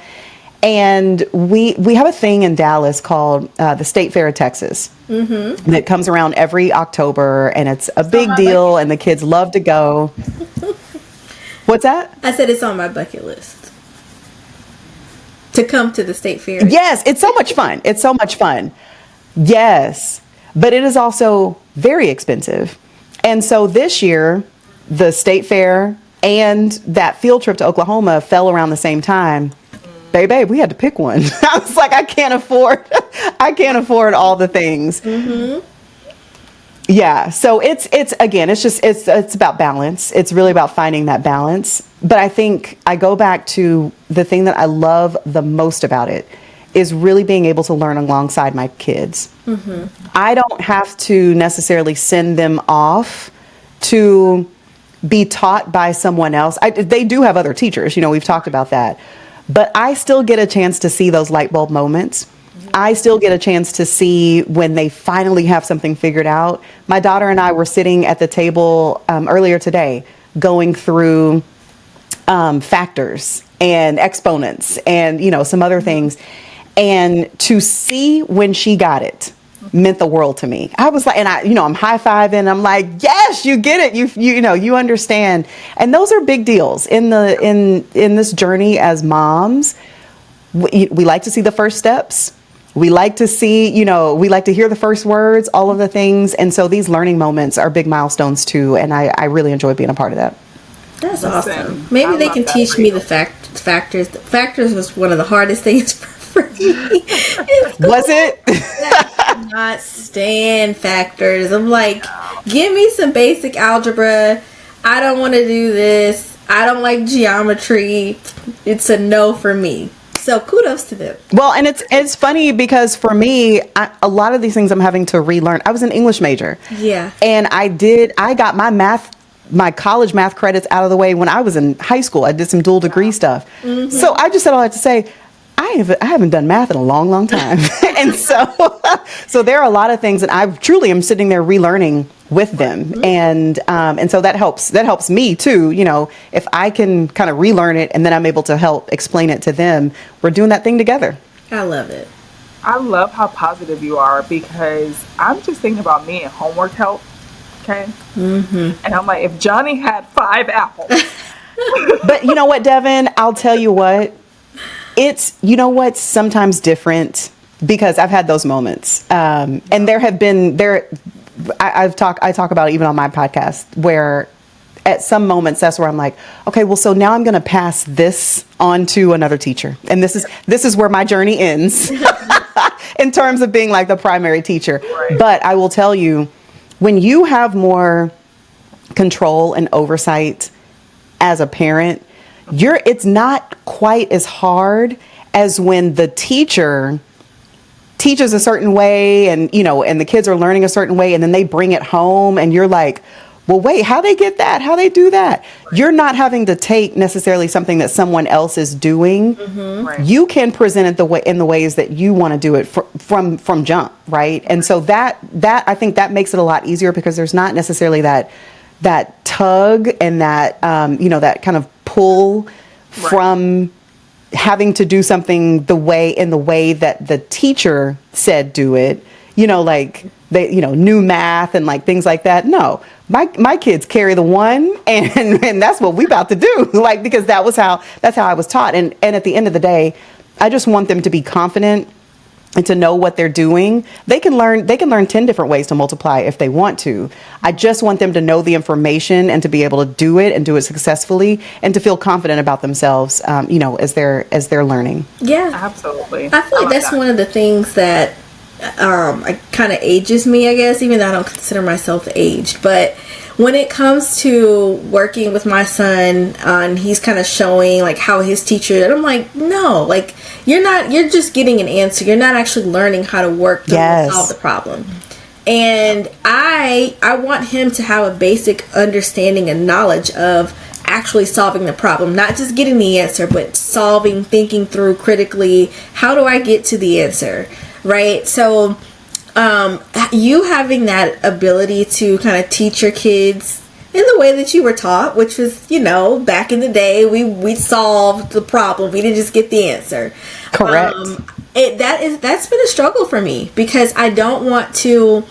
And we have a thing in Dallas called the State Fair of Texas. Mm-hmm. And it comes around every October, and it's a big deal, and the kids love to go. What's that? I said it's on my bucket list to come to the state fair. Yes, it's so much fun. It's so much fun. Yes, but it is also very expensive. And so this year, the state fair and that field trip to Oklahoma fell around the same time. Babe, we had to pick one. I was like, I can't afford all the things. Mm-hmm. Yeah. So it's about balance. It's really about finding that balance. But I think I go back to the thing that I love the most about it is really being able to learn alongside my kids. Mm-hmm. I don't have to necessarily send them off to be taught by someone else. They do have other teachers, we've talked about that. But I still get a chance to see those light bulb moments. I still get a chance to see when they finally have something figured out. My daughter and I were sitting at the table earlier today going through factors and exponents and, some other things. And to see when she got it meant the world to me. I was like, and I'm high-fiving. I'm like, yes, you get it. You understand. And those are big deals in this journey as moms. We like to see the first steps. We like to see, we like to hear the first words, all of the things. And so these learning moments are big milestones too. And I really enjoy being a part of that. That's awesome. Maybe they can teach me the factors. The factors was one of the hardest things for me. Was it? I cannot stand factors. I'm like, give me some basic algebra. I don't want to do this. I don't like geometry. It's a no for me. So kudos to them. Well, and it's funny because for me, a lot of these things I'm having to relearn. I was an English major. Yeah. And I got my college math credits out of the way when I was in high school. I did some dual degree stuff. Mm-hmm. So I just said all that to say, I haven't done math in a long, long time. And so there are a lot of things that I truly am sitting there relearning with them. Mm-hmm. And so that helps me too. If I can kind of relearn it and then I'm able to help explain it to them, we're doing that thing together. I love it. I love how positive you are because I'm just thinking about me and homework help. Okay. Mm-hmm. And I'm like, if Johnny had 5 apples. But you know what, Devin, I'll tell you what, it's sometimes different because I've had those moments. And I talk about it even on my podcast where at some moments that's where I'm like, okay, well, so now I'm going to pass this on to another teacher. And this is where my journey ends in terms of being like the primary teacher. Right. But I will tell you, when you have more control and oversight as a parent, it's not quite as hard as when the teacher teaches a certain way and the kids are learning a certain way and then they bring it home and you're like, well, wait, how they get that? How they do that? You're not having to take necessarily something that someone else is doing. Mm-hmm. Right. You can present it in the ways that you want to do it from jump, right? And so that I think that makes it a lot easier because there's not necessarily that tug and that that kind of pull from having to do something in the way that the teacher said do it. Like they, new math and like things like that. No, my kids carry the one and that's what we about to do. Like, because that's how I was taught. And at the end of the day, I just want them to be confident and to know what they're doing. They can learn 10 different ways to multiply if they want to. I just want them to know the information and to be able to do it and do it successfully and to feel confident about themselves, as they're learning. Yeah, absolutely. I feel like that's one of the things that kind of ages me, I guess, even though I don't consider myself aged. But when it comes to working with my son, and he's kind of showing like how his teacher, and I'm like, no, like you're just getting an answer. You're not actually learning how to work to solve the problem. And I want him to have a basic understanding and knowledge of actually solving the problem, not just getting the answer, but thinking through critically, how do I get to the answer? Right. So you having that ability to kind of teach your kids in the way that you were taught, which was, back in the day, we solved the problem. We didn't just get the answer. Correct. That's been a struggle for me because I don't want to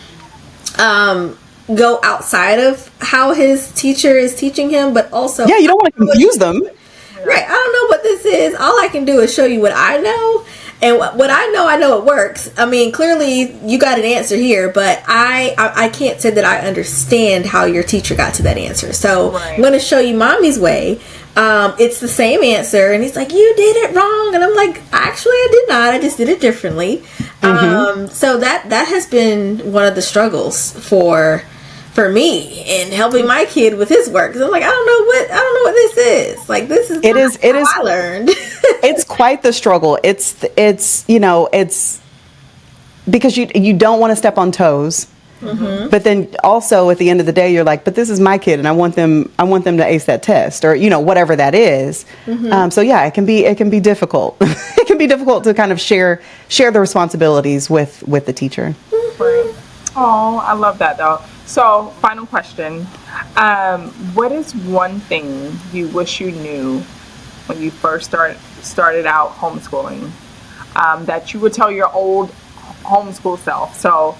go outside of how his teacher is teaching him, but also you don't want to confuse them. Right. I don't know what this is. All I can do is show you what I know. And what I know it works. I mean, clearly you got an answer here, but I can't say that I understand how your teacher got to that answer. So I'm going to show you mommy's way. It's the same answer. And he's like, you did it wrong. And I'm like, actually, I did not. I just did it differently. Mm-hmm. So that has been one of the struggles for me in helping my kid with his work. Cause I'm like, I don't know what this is. Like, this is I learned. It's quite the struggle. It's because you don't want to step on toes. But then also at the end of the day, you're like, but this is my kid and I want them to ace that test, or, whatever that is. So yeah, it can be difficult. It can be difficult to kind of share the responsibilities with the teacher. Right. Oh, I love that though. So final question. What is one thing you wish you knew when you first started out homeschooling, that you would tell your old homeschool self? So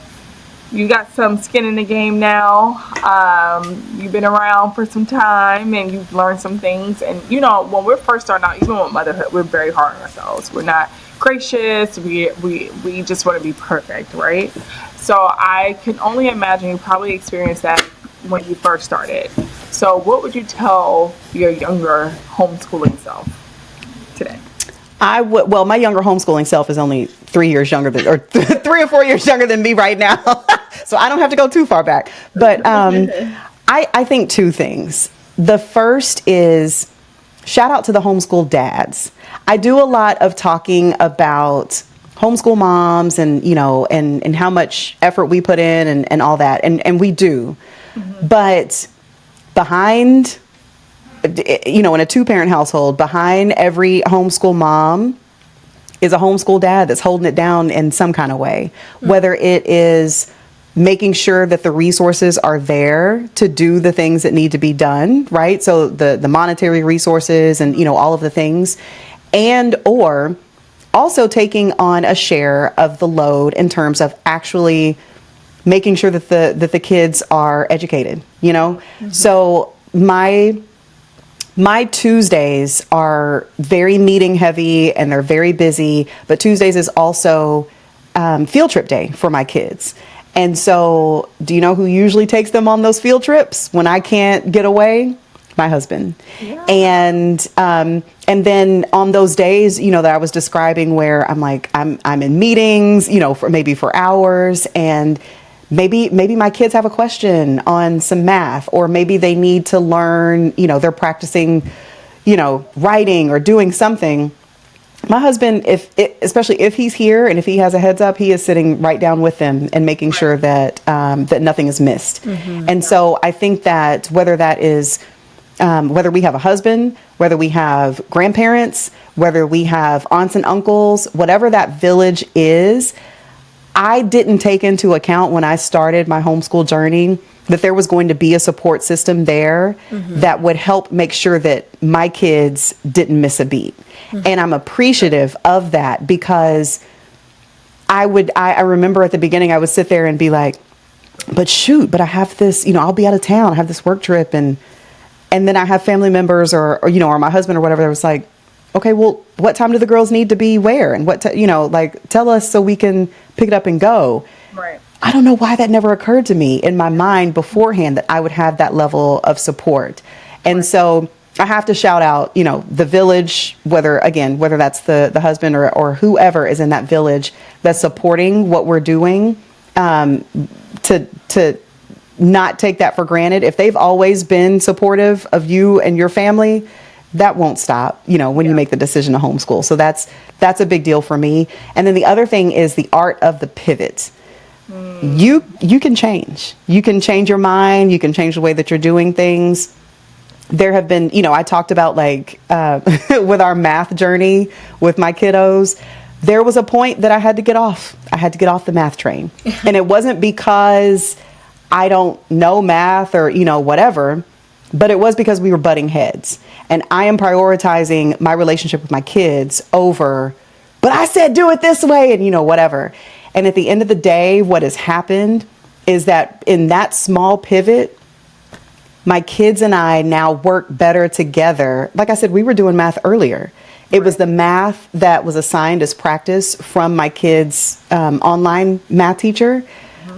you got some skin in the game now. You've been around for some time and you've learned some things. And when we're first starting out, even with motherhood, we're very hard on ourselves. We're not gracious. We just want to be perfect, right? So I can only imagine you probably experienced that when you first started. So what would you tell your younger homeschooling self today? Well, my younger homeschooling self is only 3 years younger than, or 3 or 4 years younger than me right now. So I don't have to go too far back. But I think two things. The first is shout out to the homeschool dads. I do a lot of talking about homeschool moms and, and how much effort we put in and all that. And we do. But behind, in a 2-parent household, behind every homeschool mom is a homeschool dad that's holding it down in some kind of way, whether it is making sure that the resources are there to do the things that need to be done, right? So the monetary resources and, all of the things, and or also taking on a share of the load in terms of actually making sure that the kids are educated, So my Tuesdays are very meeting heavy and they're very busy, but Tuesdays is also field trip day for my kids. And so do you know who usually takes them on those field trips when I can't get away? My husband. Yeah. And then on those days, that I was describing where I'm like, I'm in meetings, for hours, and maybe my kids have a question on some math, or maybe they need to learn, they're practicing, writing or doing something. My husband, especially if he's here and if he has a heads up, he is sitting right down with them and making sure that that nothing is missed. And so I think that whether that is whether we have a husband, whether we have grandparents, whether we have aunts and uncles, whatever that village is, I didn't take into account when I started my homeschool journey that there was going to be a support system there that would help make sure that my kids didn't miss a beat. And I'm appreciative of that, because I remember at the beginning I would sit there and be like, but I have this, I'll be out of town, I have this work trip, and then I have family members or my husband or whatever that was like, okay, well, what time do the girls need to be where? And tell us so we can pick it up and go. Right. I don't know why that never occurred to me in my mind beforehand that I would have that level of support. And so I have to shout out, the village, whether that's the husband or whoever is in that village that's supporting what we're doing, to not take that for granted. If they've always been supportive of you and your family, that won't stop, when you make the decision to homeschool. So that's a big deal for me. And then the other thing is the art of the pivot. You can change. You can change your mind. You can change the way that you're doing things. There have been, I talked about with our math journey with my kiddos, there was a point that I had to get off. I had to get off the math train. And it wasn't because I don't know math or, whatever, but it was because we were butting heads. And I am prioritizing my relationship with my kids over, but I said do it this way and, whatever. And at the end of the day, what has happened is that in that small pivot, my kids and I now work better together. Like I said, we were doing math earlier. It was the math that was assigned as practice from my kids' online math teacher.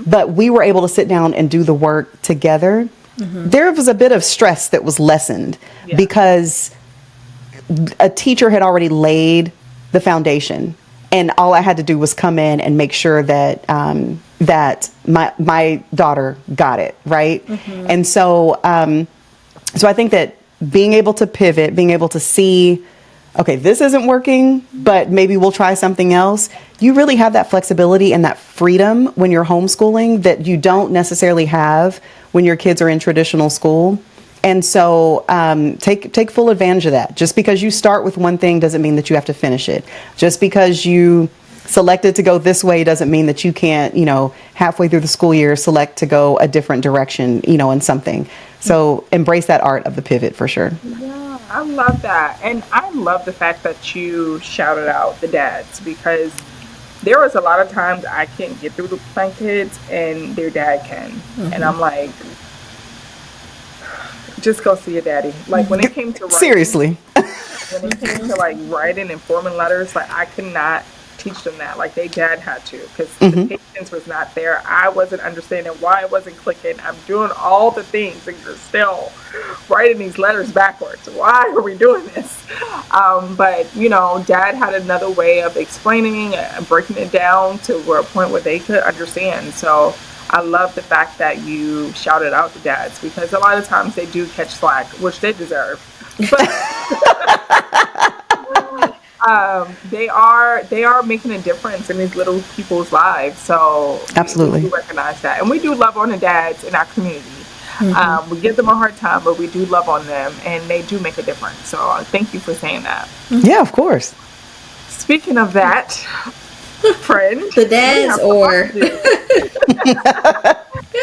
But we were able to sit down and do the work together. There was a bit of stress that was lessened because a teacher had already laid the foundation. And all I had to do was come in and make sure that that my daughter got it, right? And so so I think that being able to pivot, being able to see, okay, this isn't working, but maybe we'll try something else, you really have that flexibility and that freedom when you're homeschooling that you don't necessarily have when your kids are in traditional school. And so take full advantage of that. Just because you start with one thing doesn't mean that you have to finish it. Just because you selected to go this way doesn't mean that you can't, halfway through the school year, select to go a different direction, in something. So embrace that art of the pivot for sure. Yeah, I love that. And I love the fact that you shouted out the dads, because there was a lot of times I can't get through with my kids and their dad can. And I'm like, just go see your daddy. Like when it came to writing, seriously, when it came to like writing and forming letters, like I could not teach them that. Like they dad had to, because the patience was not there. I wasn't understanding why it wasn't clicking. I'm doing all the things and you're still writing these letters backwards. Why are we doing this? But dad had another way of explaining and breaking it down to a point where they could understand. So I love the fact that you shouted out the dads, because a lot of times they do catch slack, which they deserve. But they are making a difference in these little people's lives. So absolutely, we do recognize that, and we do love on the dads in our community. We give them a hard time, but we do love on them, and they do make a difference. So thank you for saying that. Yeah, of course. Speaking of that, friend, the dads or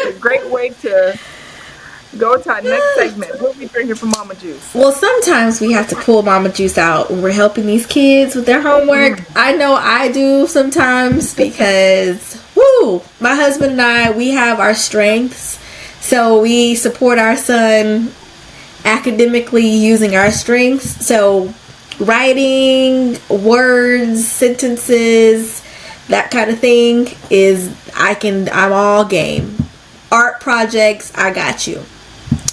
a great way to go to our next segment. What are we drinking for Mama Juice? Well, sometimes we have to pull Mama Juice out when we're helping these kids with their homework. I know I do sometimes, because my husband and I, we have our strengths. So we support our son academically using our strengths. So writing, words, sentences, that kind of thing I'm all game. Art projects, I got you.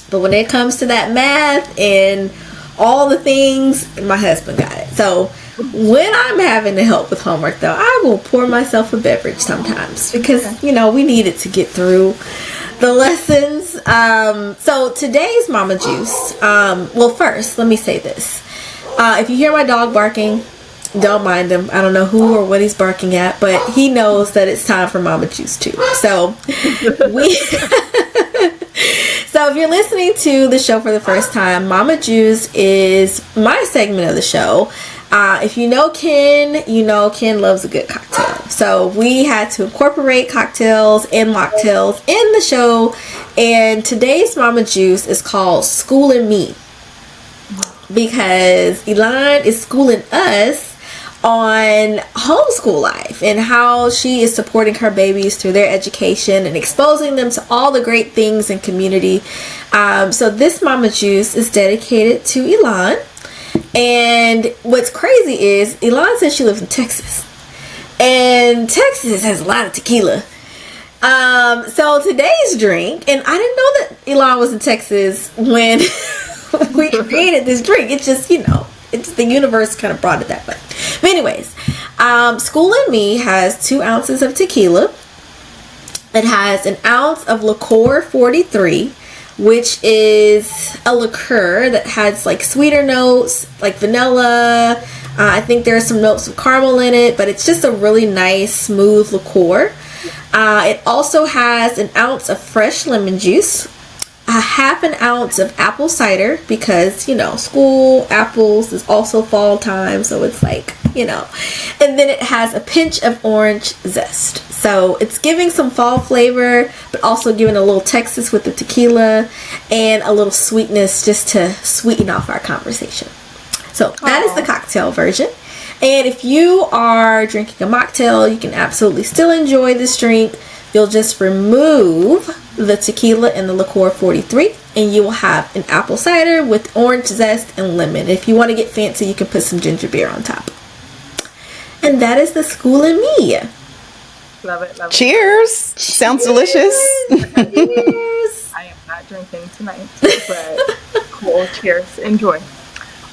But when it comes to that math and all the things, my husband got it. So when I'm having to help with homework, though, I will pour myself a beverage sometimes, because, we need it to get through the lessons. So today's Mama Juice. Well, first, let me say this. If you hear my dog barking, don't mind him. I don't know who or what he's barking at, but he knows that it's time for Mama Juice too. So so if you're listening to the show for the first time, Mama Juice is my segment of the show. If you know Ken, Ken loves a good cocktail. So we had to incorporate cocktails and mocktails in the show. And today's Mama Juice is called Schoolin' Me, because Elan is schooling us on homeschool life and how she is supporting her babies through their education and exposing them to all the great things in community. So this Mama Juice is dedicated to Elan. And what's crazy is Elan says she lives in Texas, and Texas has a lot of tequila. So today's drink, and I didn't know that Elan was in Texas when we created this drink. It's just, it's the universe kind of brought it that way. But anyways, Schoolin' Me has 2 ounces of tequila. It has an ounce of liqueur 43, which is a liqueur that has like sweeter notes, like vanilla. I think there are some notes of caramel in it, but it's just a really nice, smooth liqueur. It also has an ounce of fresh lemon juice, a half an ounce of apple cider, because, school apples is also fall time. So it's like, and then it has a pinch of orange zest. So it's giving some fall flavor, but also giving a little Texas with the tequila and a little sweetness just to sweeten off our conversation. So that is the cocktail version. And if you are drinking a mocktail, you can absolutely still enjoy this drink. You'll just remove the tequila and the liqueur 43, and you will have an apple cider with orange zest and lemon. If you want to get fancy, you can put some ginger beer on top. And that is the Schoolin' Me. Love it, love it. Cheers. Sounds delicious. Cheers. I am not drinking tonight, but cool. Cheers. Enjoy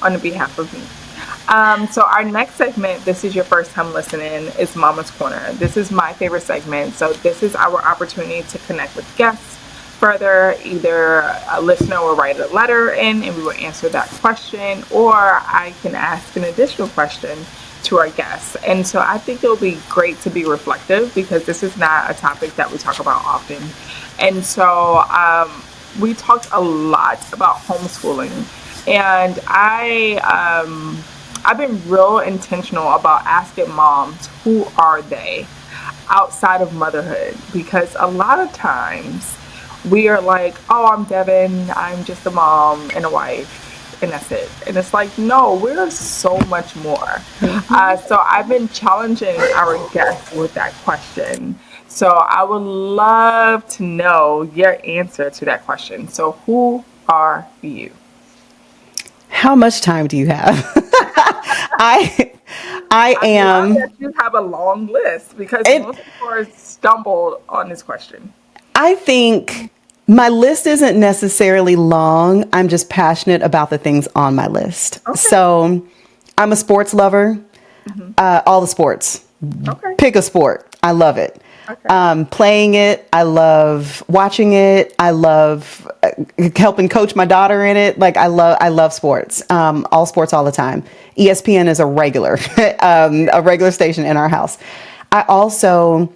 on behalf of me. So our next segment, this is your first time listening, is Mama's Corner. This is my favorite segment. So this is our opportunity to connect with guests further, either a listener will write a letter in and we will answer that question, or I can ask an additional question to our guests. And so I think it'll be great to be reflective, because this is not a topic that we talk about often. And so we talked a lot about homeschooling, and I've been real intentional about asking moms, who are they outside of motherhood? Because a lot of times we are like, oh, I'm Devin, I'm just a mom and a wife, and that's it. And it's like, no, we're so much more. So I've been challenging our guests with that question. So I would love to know your answer to that question. So who are you? How much time do you have? I am. love that you have a long list, because most people are stumbled on this question. I think my list isn't necessarily long. I'm just passionate about the things on my list. Okay. So I'm a sports lover. All the sports. Okay. Pick a sport. I love it. Okay. Playing it. I love watching it. I love helping coach my daughter in it. Like I love sports. All sports all the time. ESPN is a regular station in our house. I also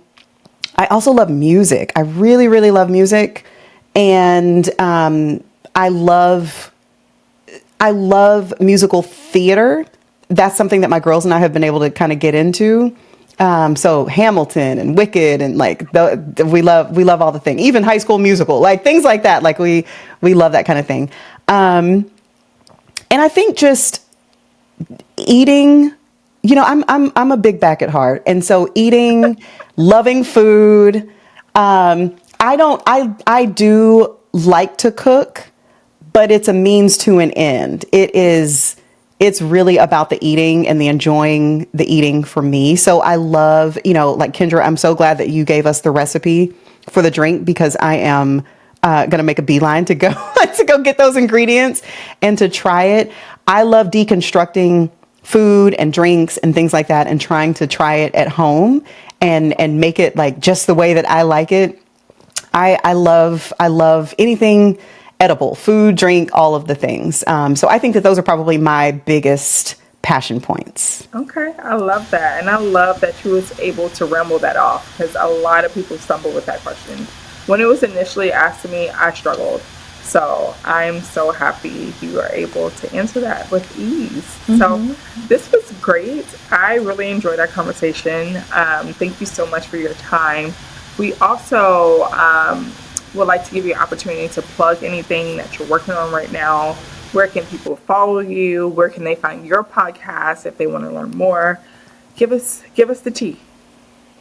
love music. I really, really love music. And I love musical theater. That's something that my girls and I have been able to kind of get into. So Hamilton and Wicked, and like we love all the things, even High School Musical, like things like that. Like we love that kind of thing. And I think just eating, I'm a big back at heart. And so eating, loving food. I do like to cook, but it's a means to an end. It's really about the eating and the enjoying the eating for me. So I love, like Kendra, I'm so glad that you gave us the recipe for the drink, because I am going to make a beeline to go get those ingredients and to try it. I love deconstructing food and drinks and things like that, and trying to try it at home and make it like just the way that I like it. I love anything edible, food, drink, all of the things. So I think that those are probably my biggest passion points. Okay, I love that. And I love that you was able to ramble that off, because a lot of people stumble with that question. When it was initially asked to me, I struggled. So I'm so happy you were able to answer that with ease. So this was great. I really enjoyed our conversation. Thank you so much for your time. We also would like to give you an opportunity to plug anything that you're working on right now. Where can people follow you? Where can they find your podcast if they want to learn more? Give us the tea.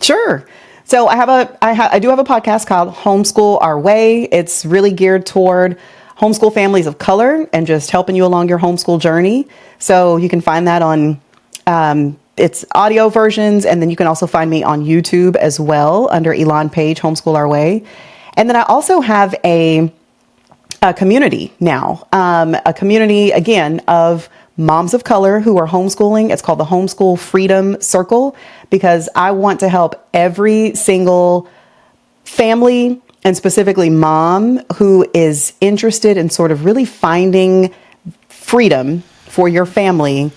Sure. So I do have a podcast called Homeschool Our Way. It's really geared toward homeschool families of color and just helping you along your homeschool journey. So you can find that on its audio versions, and then you can also find me on YouTube as well under Elan Page, Homeschool Our Way. And then I also have a community now, a community, again, of moms of color who are homeschooling. It's called the Homeschool Freedom Circle, because I want to help every single family, and specifically mom, who is interested in sort of really finding freedom for your family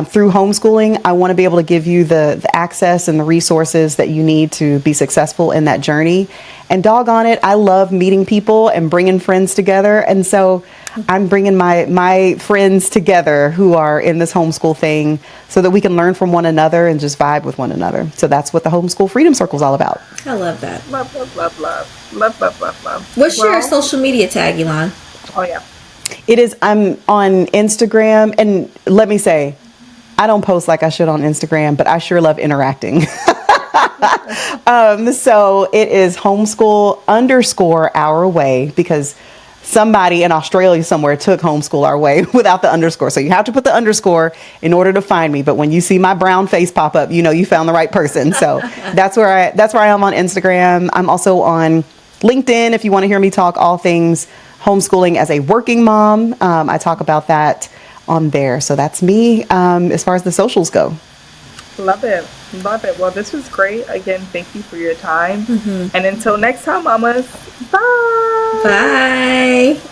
through homeschooling. I want to be able to give you the access and the resources that you need to be successful in that journey. And doggone it, I love meeting people and bringing friends together. And so I'm bringing my friends together who are in this homeschool thing, so that we can learn from one another and just vibe with one another. So that's what the Homeschool Freedom Circle is all about. I love that. Love, love, love, love. Love, love, love, love. What's your social media tag, Elan? Oh, yeah. I'm on Instagram, and let me say, I don't post like I should on Instagram, but I sure love interacting. So it is homeschool_our way, because somebody in Australia somewhere took homeschool our way without the underscore. So you have to put the underscore in order to find me. But when you see my brown face pop up, you found the right person. So that's where I am on Instagram. I'm also on LinkedIn if you want to hear me talk all things homeschooling as a working mom. I talk about that on there. So that's me as far as the socials go. Love it. Love it. Well, this was great. Again, thank you for your time. And until next time, mamas, bye. Bye.